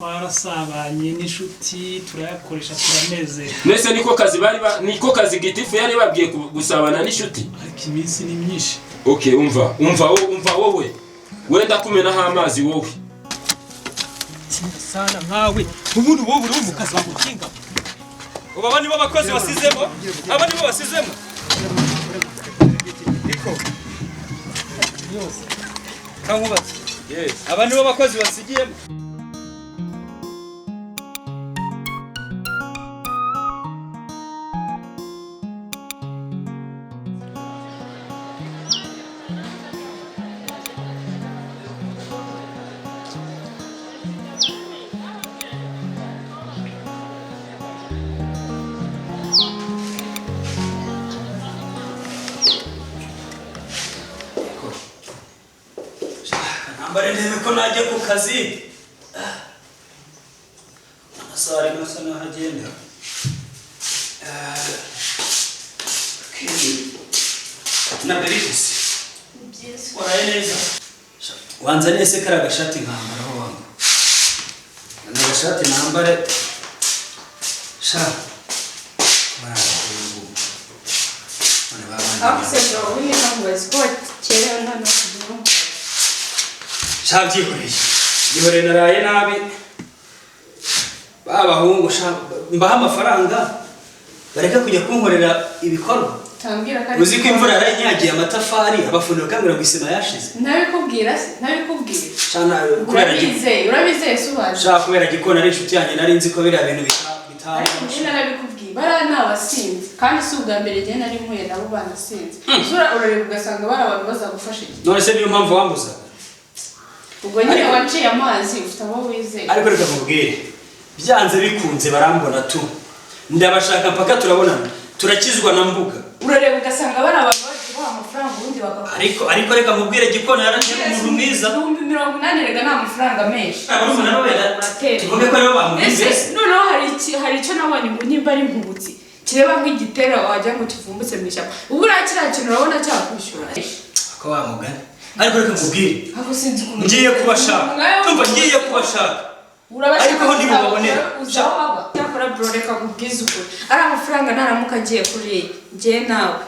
Barasabanye n'inshuti turayakoresha turanezera. Nese niko kazi gitifu yari babwiye gusabana n'inshuti. Ariko iminsi ni myinshi. Okay, umva wowe. Wenda kumenaho amazi wowe. Sana nkawe ubundi wowe uri mu kazi bagukinga. Aba nibo bakozi basizemo. Aba nibo basizemo. Niko. Yose. Kankubatse. Yes. Aba nibo bakozi basigiyemo. Ambare ndebe ko najya ku kazi. Amasari masa nahagenda. Na berikisi. Byiza. Waraye neza. Wanza nese kara gashati nkambara ho wangu. Na gashati nambare. Sha. Akusebya ubundi ntabwo ko kera nta no kugira. Shabyihoreye. Gihore naraye nabi. Babahungu mbaha amafaranga. Bareka kujya kunkorera ibikorwa. Tambira kandi Uzi ko imvura yaranyagiye amatafari abafundi bakambira ngo isima yashize. Nabikubwira se, nabikubwira. Cyana kubera urabizeye subaje. Shaka kubera gikona ari inshuti yanjye nari nzi ko bira bintu bitari. Nina nabikubwiye. Bara nabasinze kandi si ubwa mbere je nari mpuye nabo banasinze. Sura urareba ugasanga bara abantu bazagufasha iki. None se niyo mpamvu wambuza. Ubwo nyine waciye amazi ufite abo wizeye. Ariko reka mubwire. Byanze bikunze barambona tu. Ndabashaka mpaka turabonana. Turakizwa na mbuga. Urareba ugasanga bara abantu bagiye amafaranga ubundi bakakora. Ariko reka mubwire gikona yarangiye umuntu mwiza. 80 rega nta mafaranga menshi. Abana nabo tuvuge ko rero bamwumvise. Noneho hari icyo nabonye ngo nimba ari impubutsi. Kireba nk'igitera wajya ngo kivumbutse mu ishyamba. Ubu urakira kintu urabona cyakwishyura. Ko wamugana. Ariko reka mubwire. Ako sinzi ukuntu. Ngiye kubashaka. Tumva ngiye kubashaka. Ariko ho ndibubabonera. Uzaba. Yakora bro reka kubwiza ukuri. Ari amafaranga naramuka agiye kuri je nawe.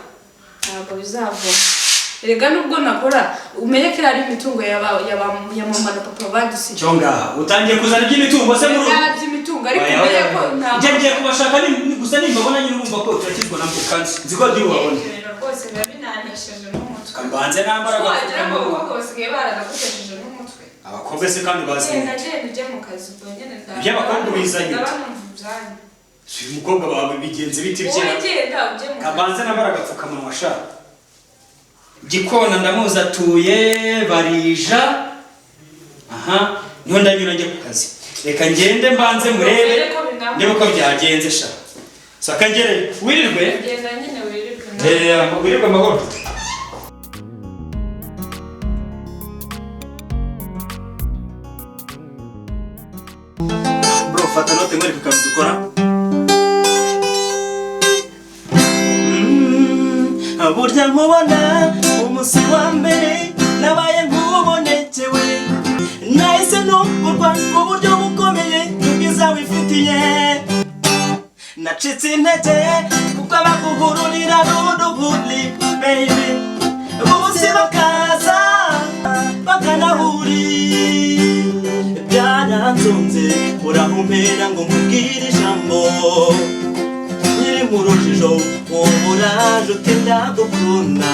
Ntabwo bizavoma. Erega nubwo nakora umenye ko ari imitungo ya mama na papa badusije. Cyonga utangiye kuzana iby'imitungo se muri. Ya by'imitungo ariko umenye ko ntabwo. Ngiye kubashaka ni gusa nimbabona nyine urumva ko turakizwa na mbukanzi. Nziko ndibubabone. Rwose biba binanesheje n'umutwe. Kambanze nambara wagira ngo ubwo basigaye baragafashije n'umutwe. Abakobwa se kandi bazi. Genda ujye mu kazi ubwo nyine ndaje. Iby'abakobwa bizanye. Ndabanumva. Si umukobwa bawe bigenze biti bye. Wowe genda ujye mu kazi. Kambanze nambara agapfukamunwa sha. Gikona ndamuzi atuye barija. Aha, niho ndanyura njye ku kazi. Reka ngende mbanze murebe. Ndebe ko byagenze sha. Saka ngere wirirwe. Genda nyine wirirwe. Wirirwe amahoro. Bro, fata note mwere ku kazi dukora. Burya nkubona umunsi wa mbere nabaye nk'ubonekewe nahise nungurwa ku buryo bukomeye n'ubwiza wifitiye nacitse intege kuko abaguhururira n'uduhuri baby bose bakaza bakanahuri byaranzonze urahumpera ngo mubwire ijambo murujijo umuraje utenda gukunda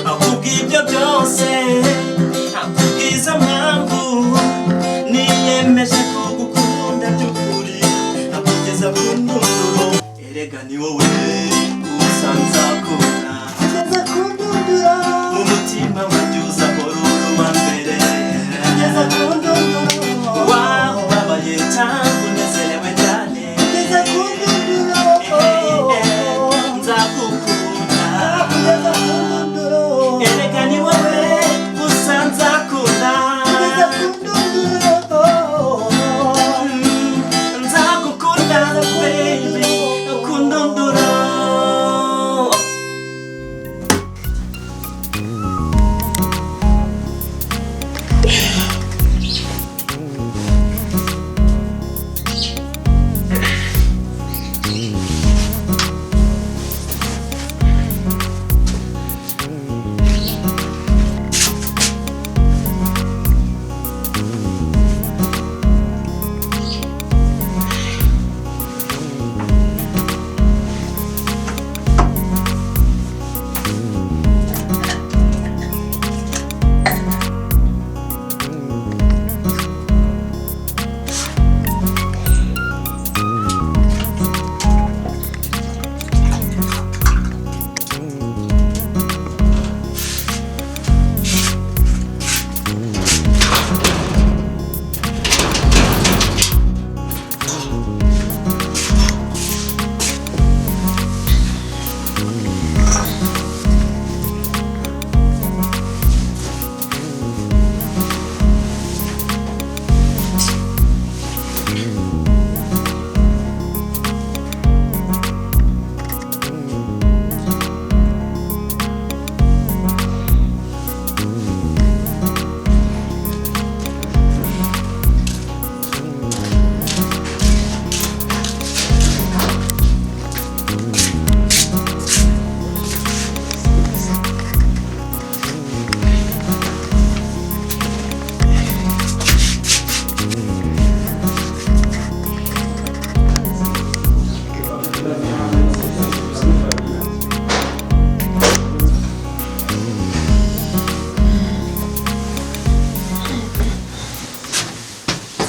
akubwibyo byose akubwiza mpamvu niyemeje kugukunda by'ukuri akugeza ku ndunduro erega ni wowe usanza kubona akugeza ku ndunduro mu mutima wanjye uzahora uruwa mbere akugeza ku ndunduro waho babaye cyangwa unezerewe cyane akugeza ku ndunduro erega ni wowe usanza kuna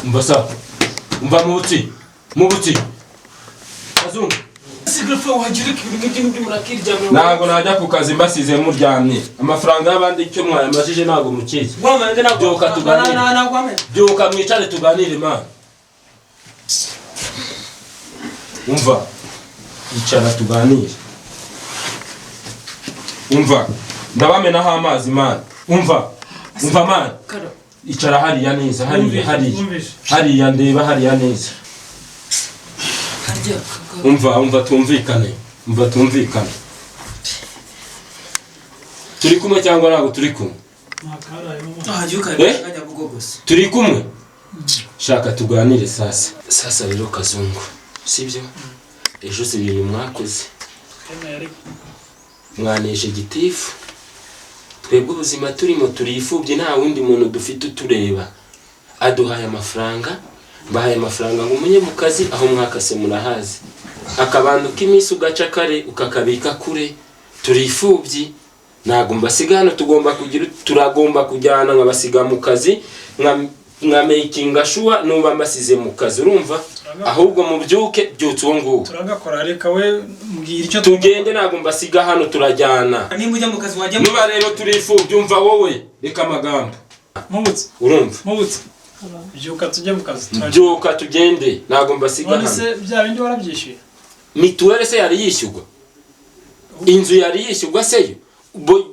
Mbasa. Umva mubuti. Kazungu. Sigafa wagira ibintu ndi murakirya bro. Ntago najya ku kazi mbasize muryamye. Amafaranga y'abandi icyo mwayamajije ntago mukizi. Gwamenge nako. Byuka tuganire. Na gwamenge. Byuka mwicare tuganire man. Umva. Icara tuganire. Umva. Ndabamenaho amazi man. Umva man. Icara hariya neza, hariya ndeba hariya neza. Umva tumvikane. Turi kumwe cyangwa ntabwo turi kumwe? Turi kumwe? Shaka tuganire sasa. Sasa rero Kazungu, sibyo? Ejo zibiri mwakoze. Mwaneje gitifu. Twebwe ubuzima turimo turifubye nta wundi muntu dufite utureba. Aduhaye amafaranga, bahaye amafaranga ngo umenye mu kazi aho mwakase murahazi. Akabando k'imisi ugaca kare ukakabika kure. Turifubye. Ntago mbasiga hano turagomba kujyana nkabasiga mu kazi nka making sure nuba mbasize mu kazi urumva ahubwo mubyuke byutse uwo nguwo turagakora reka we mbwira icyo tugende ntago mbasiga hano turajyana nimba ujya mu kazi wajya niba rero turifubye umva wowe reka amagambo mubutse urumva byuka tujye mu kazi byuka tugende ntago mbasiga hano none se bya bindi warabyishyuye mituwele se yari yishyurwa inzu yari yishyurwa seyo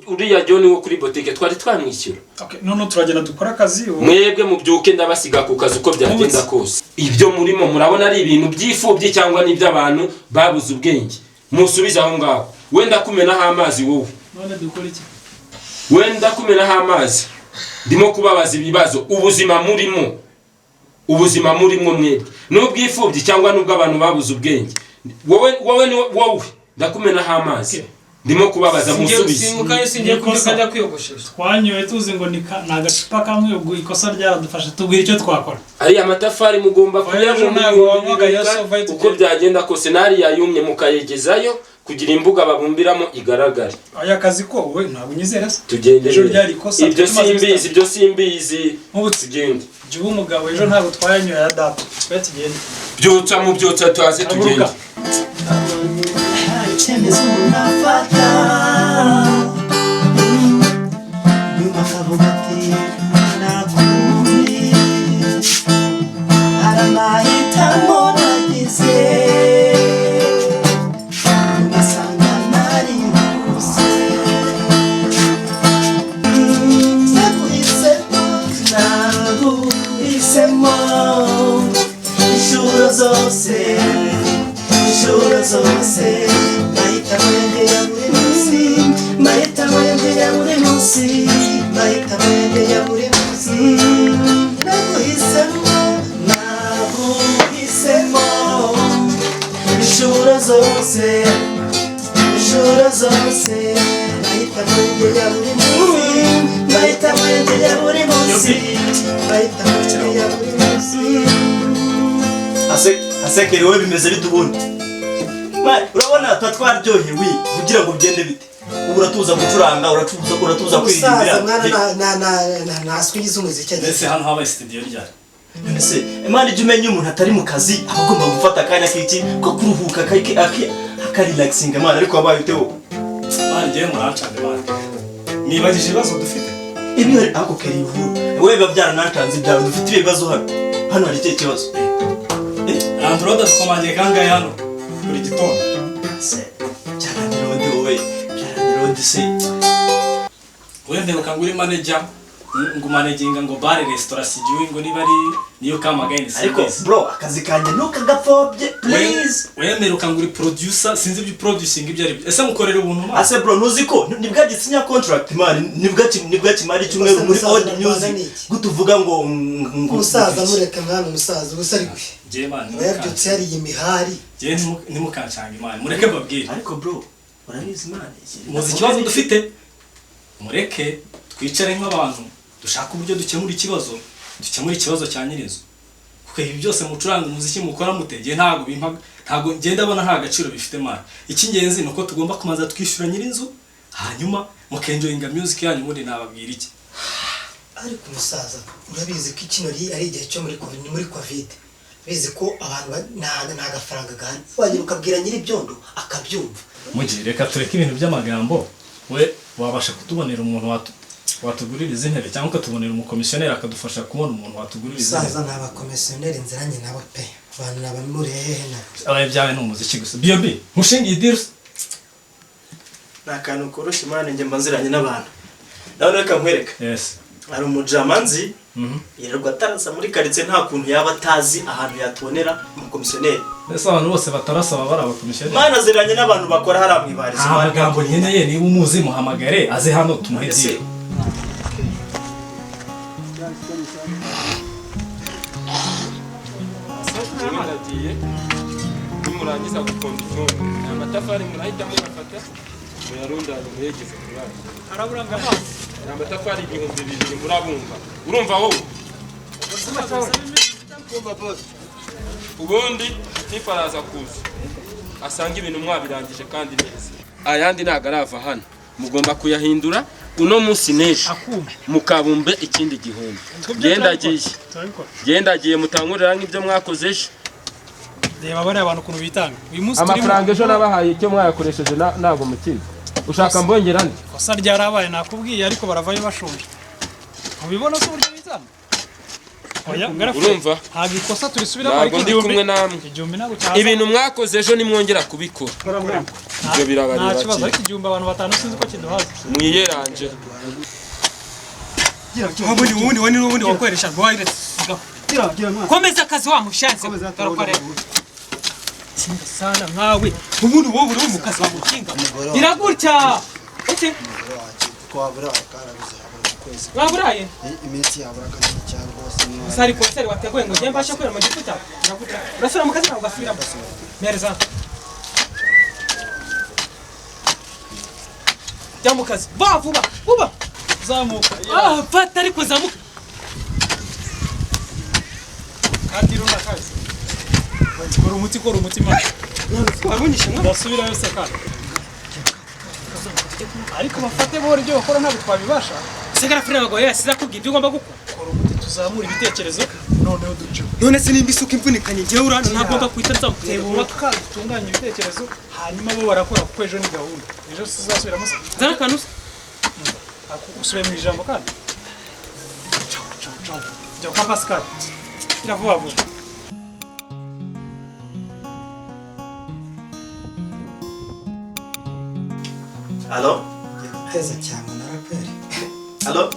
uriya John wo kuri boutique twari twamwishyura. Okay, none turagenda dukora akazi mwebwe mubyuke ndabasiga ku kazi uko byagenda kose. Ibyo murimo murabona ari ibintu byifubye cyangwa n'iby'abantu babuze ubwenge. Musubiza aho ngaho. Wenda kumenaho amazi wowe. None dukora iki? Wenda kumenaho amazi. Ndimo kubabaza ibibazo ubuzima murimo mwebwe. N'ubwifubye cyangwa n'ubw'abantu babuze ubwenge. Wowe ndakumenaho amazi. Okay. Ndimo kubabaza musubize. Simukaye singiye kujya kwiyogoshesha. Twanyoye tuzi ngo ni agacupa kamwe ubwo ikosa ryaradufasha tubwira icyo twakora. Ari amatafari mugomba kuyabona uko byagenda kose nari yayumye mukayegezayo kugira imbuga babumbiramo igaragare. Aya kazi ko we ntabwo unyizera se. Tugende. Ejo ryari ikosa. Ibyo simbizi. Tugende. Jibu umugabo ejo ntabwo twayanyoye ya data. Twe tugende. Byotsa tuaze tugende. Icyemezo unafata nyuma kavuga ati nakuri aramahitamo nagize ugasanga nari rwose naguhisemo inshuro zose mahitamo yanjye ya buri munsi naguhisemo inshuro zose mahitamo yanjye ya buri munsi asekere wowe bimeze bite ubundi urabona tuba twaryohewe kugira ngo ugende bite ubu uratuza gucuranga uratuza kwirindira naswigize umuziki ndetse hano habaye studio ryari none se imana ijya umenya umuntu atari mu kazi aba agomba gufata akanya k'iki ko kuruhuka akarelaxinga imana ariko wabaye ute wowe bangiye murancanze bandi nibagije ibibazo dufite ibyo ako kari ivuru wowe biba byaranancanze ibyawe dufite ibibazo hano hari ikihe kibazo Androda tukomangiye kangahe hano buri gitondo byaranirode wowe byaranirode se wende bakangura manager ngo maneginga ngo bare restaurant sigiwe ngo niba ari niyo kamagaye ariko bro akazi kanjye ntukagapfobye please wemera ukangura producer sinzi ibyo producing ibyo ari ese mukorera ubuntu ma ase bro nuzi ko nibwo gisinya contract man nibwo kimari cyumweru muri old music gutuvuga ngo umusaza mureka mwana umusaza ubusari guhe je man yabyutse yari imihari je ntimukancanga imana mureke babwire ariko bro urabizi man muzi ikibazo dufite mureke twicare nk'abantu dushaka uburyo dukemura ikibazo cya nyirizo kuko ibi byose mucuranga umuziki mukora mutegeye ntago ngenda abona nta gaciro bifite mara icy'ingenzi nuko tugomba kumanza twishyura nyirinzu hanyuma mukenjoyinga music yanyu muri nababwira iki ariko umusaza urabizi ko kino ari igihe cyo muri covid bizi ko abantu nta gafaranga gahari wagira ukabwira nyiri byondo akabyumva mugihe reka tureke ibintu by'amagambo we wabasha kutubonera umuntu watuguririza intebe cyangwa ukatubonera umukomisiyoneri akadufasha kubona umuntu watuguririza saza naba komisiyoneri nziranye nabo pe abantu nabamurehe na abaye byawe ni umuziki gusa BB mushingiye deals nakantu koroshye man nge mbanziranye n'abantu nawe reka nkwereka yes ari umujamanzi yirirwa atarasa muri karitsiye nta kuntu yaba atazi ahantu yatubonera umukomisiyoneri ese abantu bose batarasaba bari abakomisiyoneri mana aziranye n'abantu bakora hariya mwibariza amagambo nkeneye niba umuzi muhamagare aze hano tumuhe deal nimurangiza gukonda icyondo amatafari murahita muyafata muyarundanye muyegeze ku ruhande araburanga hasi amatafari 2,000 murabumva urumva wowe ubundi nifaraza kuza asanga ibintu mwabirangije kandi neza ayandi ntago arava hano mugomba kuyahindura uno munsi n'ejo mukabumbe ikindi gihumbi gendagiye mutangurira nk'ibyo mwakoze ejo reba bari abantu kuntu bitanga uyu munsi amafaranga ejo nabahaye icyo mwayakoresheje ntago mukizi ushaka mbongera nde kosa ryarabaye nakubwiye ariko baravayo bashonje ubibona se uburyo bitanga oya urumva ntabwo ikosa turisubiramo ariko ndi kumwe namwe ibintu mwakoze ejo nimwongera kubikora ibyo birabareba nta kibazo ariko igihumbi abantu batanu sinzi ko kiduhaza mwiyeranje ubundi wowe n'ubundi wakoresha rwayire komeza akazi wa mushanse turakorera kinga sana nkawe ubundi wowe uri mu kazi wa mukinga iragutya iki twabura karabize kwezi waburaye iminsi yaburaga cyane rwose sari konseri wateguye ngo mbashe kwera mu gikuta iragutya urasubira mu kazi nawe ugasubiramo mereza jya mu kazi vuba zamuka fata ariko zamuka kandi runa kazi kora umutima wabunyishe mwa basubira yose kandi ariko bafate bo ryo bakora ntabwo twabibasha segara frere bago yasiza kubwira ibyo ugomba gukora kora umuti tuzamura ibitekerezo noneho duce none se nimba isuka imvunikanye ngewe urano ntagomba kwitariza gutebura tukatunganya ibitekerezo hanyuma bo barakora kuko ejo ni gahunda ejo sizasubiramo se zana kanusa usubiye mu ijambo kandi jya kwa Pascal iravuba vuba Allo? heza cyane naraperi Allo?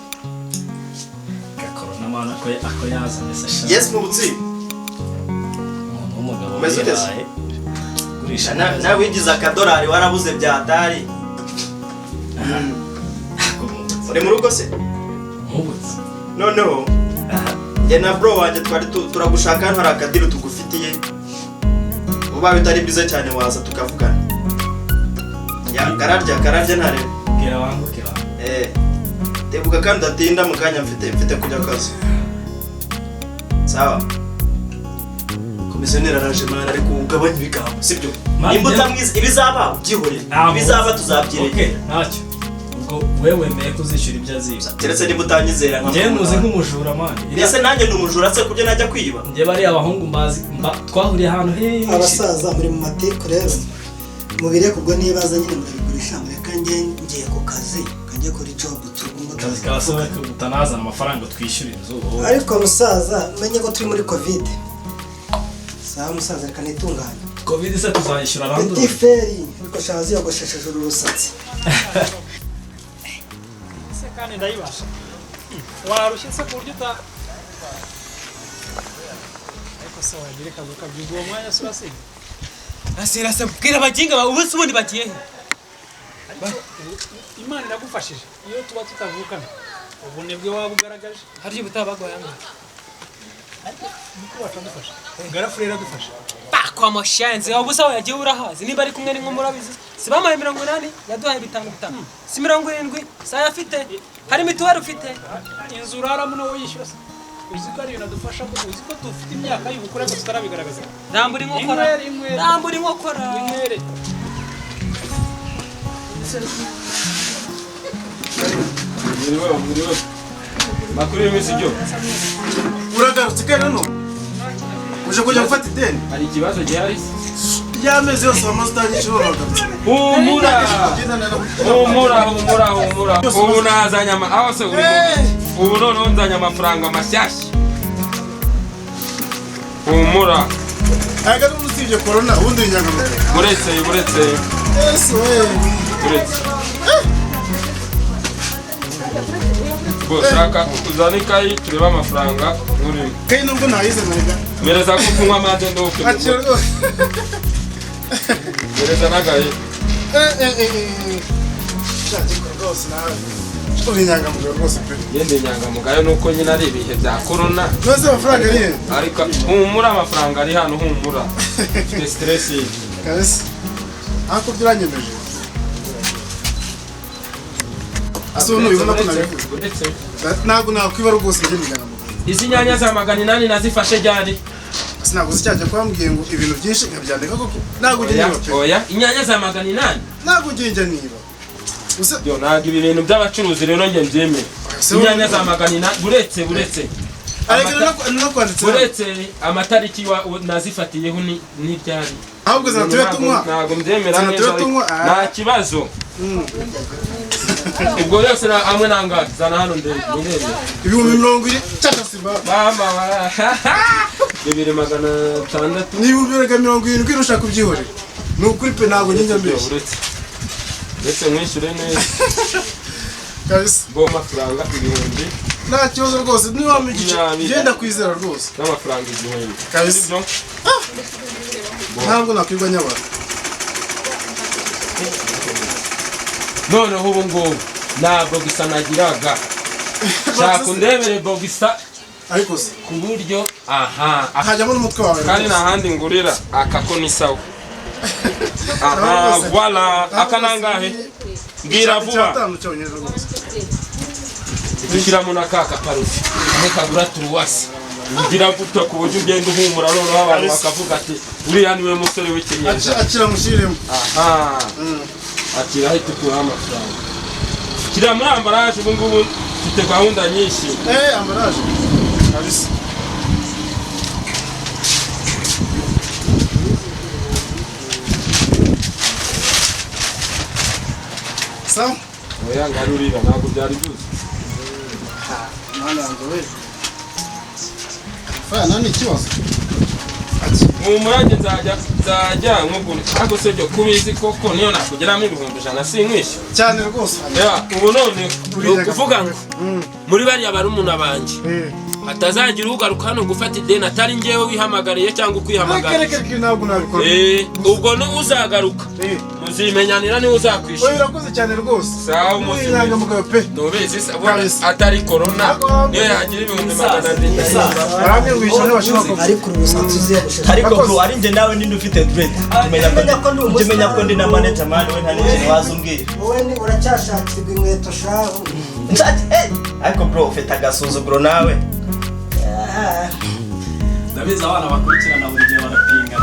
Corona mana ako yazanye session Yes mubutsi. umugabo Umeze neza? yabaye gurisha Na wigize akadolari warabuze byatari. Uri mu rugo se? mubutse Noneho njye na bro wanjye twari turagushaka hano hari akadiru tugufitiye. Ubaye utari bize cyane waza tukavugana. Ya kararya ntare. bwira wangukira Tebuka kandi atinda mu kanya mfite kujya kazi. Sawa. Komisiyoneri araje mana ariko ugabanya ibigambo sibyo? Nimba utamwiza ibizaba byihorera. Ibizaba tuzabyireka. Okay ntacyo ubwo wewe meye kuzishyura ibyo aziba Keretse nimba utanyizera nka njye muzi nk'umujura mani Ese nanjye ndi umujura se kubyo najya kwiba. njye bari abahungu mbazi twahuriye ahantu henshi abasaza muri mu mateko rero mubire kubwo nibaza nyine murabigurisha mureka ngiye ku kazi kajye kuri job tugomba akazi kasohoye utanazana amafaranga twishyura inzu ariko musaza menye ko turi muri covid sawa musaza reka nitunganye covid se tuzayishyura rando petit feri ariko shazi yogoshesheje urusatsi se kandi ndayibasha warushye se ku buryo uta ariko se wagire kaguka byugo mwanya se urasiga asira se bwira baginga ubu se ubundi bagiye he Imana iragufashije iyo tuba tutavukana ubunebwe waba ugaragaje hari butabagwayanga niko batadufasha ngarafu rero dufasha kwa mashanze ubusa yagiye urahazi niba ari kumwe n'inko murabizi si bamaye 80 yaduhaye bitanu si 70 saya afite hari mituwari ufite inzu uraramo no yishyura uzi ko ari ibintu dufasha ko uzi ko dufite imyaka y'ubukure ko tutarabigaragaza ndambura inkokora inkwere Muriwe. Makuru y'imisi byo. Uragarutse kandi no. Uje kujya gufata ideni. Hari ikibazo gihari? Yameze yose bamustanyije bagarutse. Humura. Ubu nazanya aho se uri. Ubu none nzanya amafaranga mashyashya. Humura. Aga n'usibye corona ubundi inyangamugayo. Buretse. Yes we. Buretse. Shaka kuzana ikayi tureba amafaranga muri Kayi nubwo nayize nariga. Mereza ko kunywa amazi ndoke. Mereza nagaye. Shaka rwose nawe. Uri inyangamugayo rwose pe. Yende inyangamugayo nuko nyine ari ibihe bya corona. Nose amafaranga ari he? Ariko humura amafaranga ari hano humura. Stress. Kasi. Ako byanyemeje. Asono yibona ko nabivuze. Ntago nakwibara rwose njye inyangamugayo. Izi nyanya za 800 nazifashe ryari? Sinago zijyaje kwambwiye ngo ibintu byinshi nkabyandika koko. Nago njye niba pe. Oya, inyanya za 800. Nago njye niba. Usa Yo naga ibi bintu by'abacuruzi rero nge mbyeme. Inyanya za 800 buretse. Ariko no kwanditse. Buretse amatariki nazifatiyeho ni byari. Ahubwo zanatuye tunywa. Ntago mbyemera neza. Nta kibazo. Ubwo yose amwe nanga zana hano ndende. Ibihumbi 20 cyata simba. Mama wa. 2600. Niba ubirega 70 irusha kubyihorera. Nukuri pe ntago njye mbeshye. Ndetse mwishyure neza. Kabisa. Bo amafaranga ibihumbi. Nta kibazo rwose niba wamigice genda kwizera rwose. N'amafaranga igihumbi. Kabisa. Ntabwo nakwirwa nyabara. Noneho ubu ngubu ntabwo gusa nagiraga. Shaka undebere bogisa ariko se ku buryo aha akajyamo n'umutwe wawe kandi n'ahandi ngurira akako ni sawa. Aha voilà akanangahe mbwira vuba dushyira mu nakaka parufi aho kagura turuwasi ngira gutya ku buryo ugenda uhumura noneho abantu bakavuga ati uriya niwe musore w'ikinyeza akira mushiremo. aha akira ahita ukuraho amafaranga kira muri ambaraje ubu ngubu mfite gahunda nyinshi ambaraje kabisa. Sawa oya ngarurira ntabwo byari byuze mwana wanjye we fa nani kibazo mu murange nzajya nkugura ariko se byo kubizi koko niyo nakugeramo 100 sinkwishe cyane rwose. ubu none ukuvuga ngo muri bariya barumuna banje atazagira ugaruka hano gufata ideni atari ngewe wihamagariye cyangwa ukwihamagara. Ntabwo nabikora. Ubwo no uzagaruka muzimenyanira niwe uzakwishyura. Urakoze cyane rwose. Sawa muzimenyanira pe. Nobezi atari corona niyo yagira ibihumbi 400. Baramwe ngwishyura n'abashaka ariko urusanzuze ariko bro ari nje nawe ninde ufite dread umenya ko ndi na manager man we nta n'ikintu wazumbwira wowe ni uracyashakirwa inkweto shaho ariko bro ufite agasuzuguro nawe ndabizi abana bakurikirana buri gihe barapinga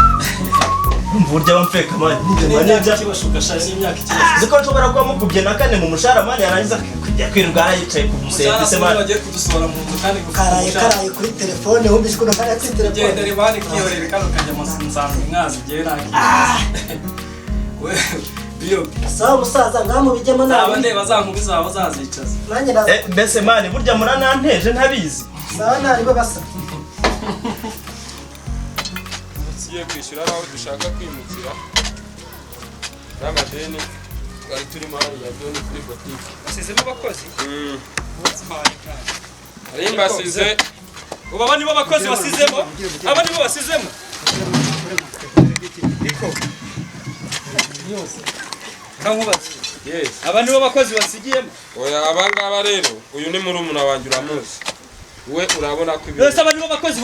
mvurya bamfeka man manager kibashuka shari n'imyaka ikindi ziko nshobora kuba mukubye na kane mu mushara man yarangiza kujya kwirirwa yicaye ku musenge se man bagiye kudusohora mu nzu kandi karaye kuri telefone wumvise ko nakara kuri telefone gendere bari kiyorere kandi ukajya amasanzu mwazi gera we bio sawa musaza ngamu bijyamo nawe abande bazankubiza bazazicaza nanjye na mbese man burya murananteje ntabizi sawa naribo basa tugiye kwishyura aho dushaka kwimukira n'amadeni twari turimo hariya byone kuri botike basizemo abakozi Rimbasize. ubu aba nibo bakozi basizemo aba nibo basizemo kankubatse Yes. aba nibo bakozi basigiyemo Oya abangaba rero uyu ni murumuna wanjye uramuzi. We urabona ko yose aba nibo bakozi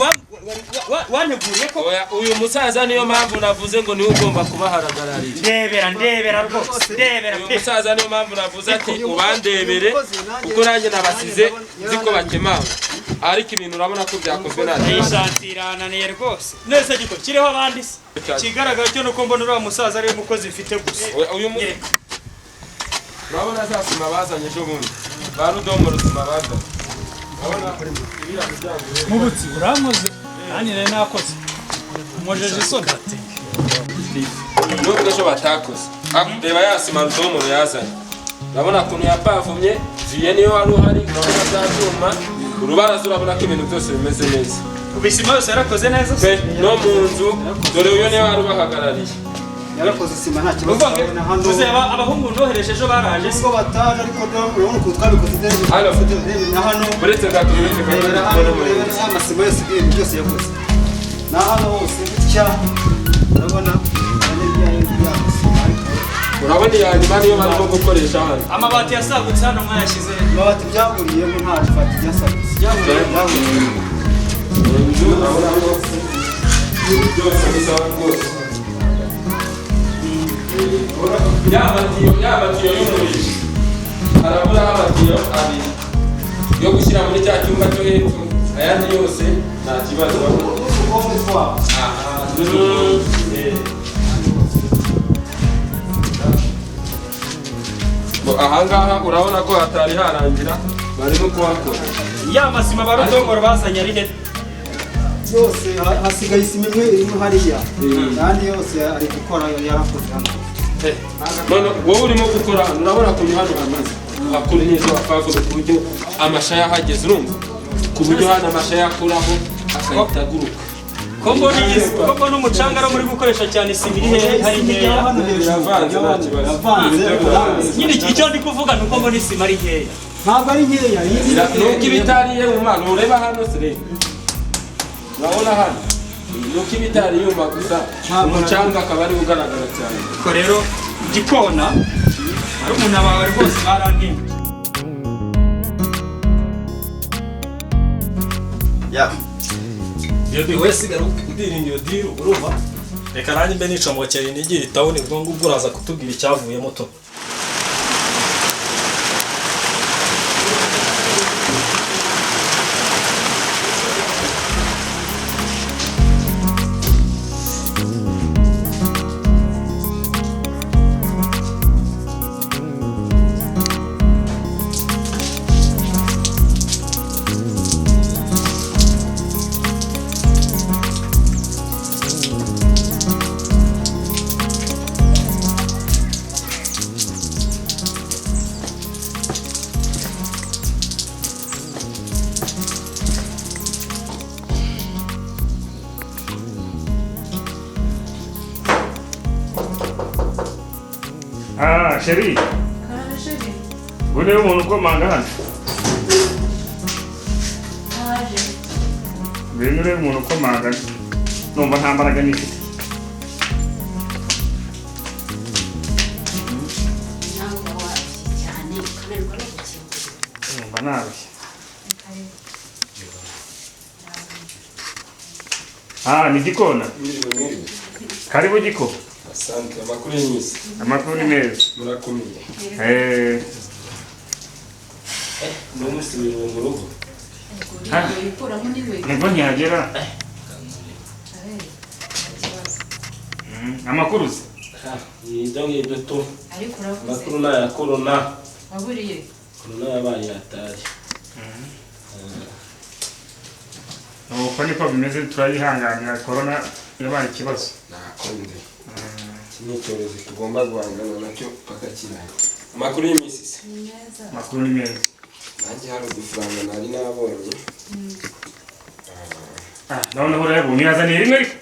wanteguriye ko Oya uyu musaza niyo mpamvu navuze ngo niwe ugomba kubahagararira. ndebera rwose ndebera Uyu musaza niyo mpamvu navuze ati ubandebere kuko nanjye nabasize nzi ko bakemanga. Ariko ibintu urabona ko byakozwe nabi. ishantirananiye rwose nese giko kiriho abandi se kigaragara cyo nuko mbona uriya musaza ari umukozi mfite gusa Uyu urabona za sima bazanye ejo bundi. Ba Rudomo rusima bazanye. mubutsi urankoze nanjye rero nakoze umujeje isoni Nubwo ejo batakoze. Reba ya sima Rudomo yazanye. Urabona ukuntu yapavumye, viye niyo wari uhari, urabona bya byuma, urubaraza urabona ko ibintu byose bimeze neza. ubisima yose yarakoze neza Pe no mu nzu dore uyu niwe wari ubahagarariye. yarakoze sima nta kibazo na hano tuze abahungu nohereje ejo baraje ubwo bataje ariko urabona ko twabikoze neza na hano Uretse gato uretse rebera hano rebera amasima yose ibintu byose yakoze na hano hose gutya urabona urabona iya nyuma niyo barimo gukoresha hano. amabati yasagutse hano mwayashyize amabati byaguriyemo nta fati byasagutse byaguriye Inzu urabona ko byose bisaba rwose. Yabatiyo y'umuriro harabura amatiyo abiri yo gushyira muri cya cyumba cyo hepfo ayandi yose nta kibazo. Ahangaha urabona ko hatari harangira barimo kuhakora. ya masima barudongoro bazanye ari he yose hasigaye isima imwe irimo hariya kandi yose ari gukora yarakoze hano None wowe urimo gukora hano urabona ko hano hamaze hakuri neza wapavuga ku buryo amashaya ahageze urumva ku buryo hano amashaya akuraho akahita aguruka. ko mbona umucanga ari muri gukoresha cyane isima iri hehe hari nkeya Yavanze nta kibazo. nyine icyo ndi kuvuga ni uko mbona isima ari nkeya ntabwo ari nkeya Nuko ibitariye mu mana ureba hano se rero urabona hano nuko ibitari yuma gusa umucanga akaba ari ugaragara cyane. ko rero igikona ari umuntu abawe rwose barantimba ya wowe sigara udiringiye diru urumva reka nanjye mbe nicomokeye nigira itawuni ubwo ngubwo uraza kutubwira icyavuyemo to Sheri, uriya umuntu ukomanga hano? Ngwino urebe umuntu ukomanga numva nta mbaraga nifite. Numva narushye. Ni Gikona. Karibu Giko. Asante, amakuru y'imisi. Amakuru ni meza. Murakomeye. Numusubiye mu rugo. Nibwo ntihagera. Amakuru se? Ibyo ngibyo tu. Amakuru ni aya korona. waburiye Korona yabaye yatari. Uko niko bimeze turayihanganira korona yabaye ikibazo. Nakonde. Iki ni icyorezo tugomba guhangana nacyo paka kirangira. Amakuru y'imisi se? Amakuru ni meza. Nanjye hari udufaranga nari nabonye. Noneho rero uniyazaniye rimwe ariko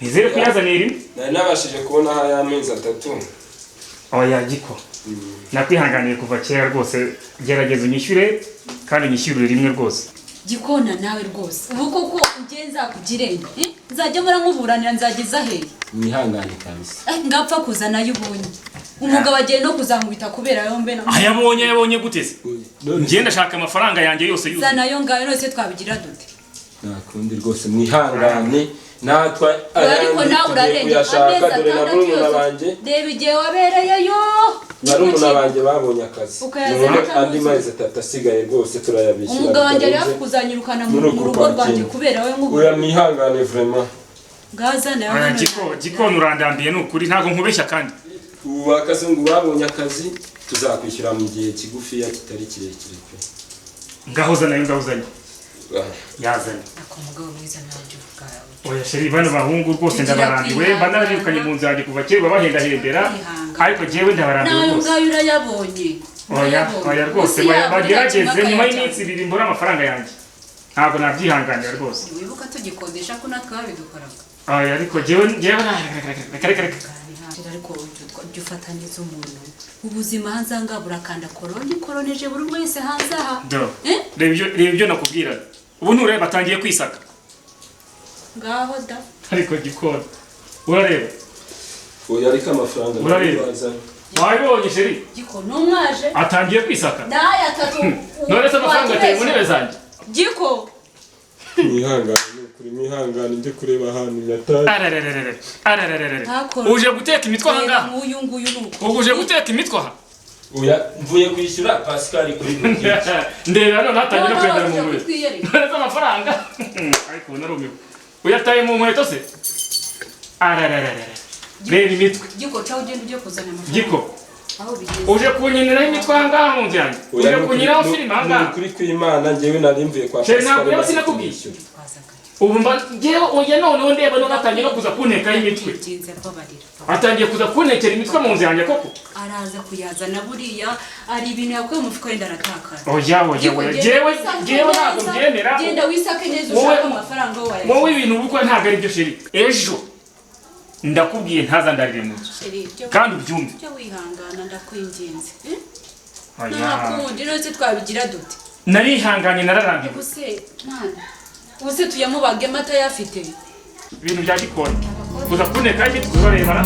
nizere ko yazaniye rimwe. Nari nabashije kubona aho y'amezi 3. Oya Giko. Nakwihanganiye kuva kera rwose gerageza unyishyure kandi unyishyurire rimwe rwose. gikona nawe rwose ubu koko ugenza kugirenda nzajya mura nkuburanira nzageza hehe mwihangane kabisa ngapfa kuzana y'ubonye umugabo agiye no kuzankubita kubera yombe na ayabonye guteze ngenda shaka amafaranga yanjye yose yuzuye zana yo ngayo nose twabigira dute nakundi rwose mwihangane natwa ariko nawe urarenge ameza dore na murumuna banje reba igihe wabereyeyo barumuna banje babonye akazi andi mezi 3 asigaye rwose turayabishyira umugabo wanjye ari kuzanyirukana mu rugo rwanjye kubera we nk'ubu oya mwihangane vraiment gaza nawe gikona urandambiye nukuri ntago nkubeshya kandi ubu akazungu babonye akazi tuzakwishyura mu gihe kigufiya kitari kirekire pe ngaho zana yazanye umugabo mwiza nabyo bwawe oya sheri bano bahungu rwose ndabarambiwe banarabirukanye mu nzira kuva kera bahendahembera ariko jewe ndabarambiwe nawe rwose ngaho urayabonye oya rwose bagerageze nyuma y'iminsi 2 mbura amafaranga yanjye ntabwo nabyihanganira rwose wibuka tugikodesha ko natwe babidukoraga oya ariko jewe reka ariko ujya ufatanyiriza umuntu ubuzima hanze aha burakanda koroneje buri wese hanze aha reba ibyo nakubwiraga ubu ntureba batangiye kwisaka ngaho da ariko gikora urareba oya ariko amafaranga urareba wabibonye sheri giko numwaje atangiye kwisaka daya tatu none se amafaranga ateye mu ntebe zanjye giko mwihangane njye kureba ahantu yataye uje guteka imitwe aha ngaha uje guteka imitwe aha oya mvuye kwishyura Pascal kuri ndeba none hatangiye no kwendera mu nkweto none se amafaranga ariko narumiwe uyataye mu nkweto se reba imitwe giko cyawe ugenda ujye kuzana amafaranga giko aho bigeze uje kunyiniraho imitwe aha ngaha mu nzu yanjye uje kunyiniraho filime aha ngaha kuri kw'Imana njyewe nari mvuye kwa Pascal ntabwo yaba sinakubwiye ubu mba ngewe oya noneho ndeba none atangiye no kuza kuntekaho imitwe atangiye kuza kuntekera imitwe mu nzu yanjye koko araza kuyazana buriya ari ibintu yakuye mu mufuka wenda aratakara oya jewe ntabwo mbyemera genda wisake neza ushaka amafaranga wawe wowe ibintu ubukora ntabwo ari byo sheri ejo ndakubwiye ntazandarire mu nzu kandi ubyumve cyo wihangana ndakwinginze ntakundi rwose twabigira dute narihanganye nararambiwe ubuse tuyamubage amata yafite ibintu bya gikoni kuza kuneka imitwe uzorebana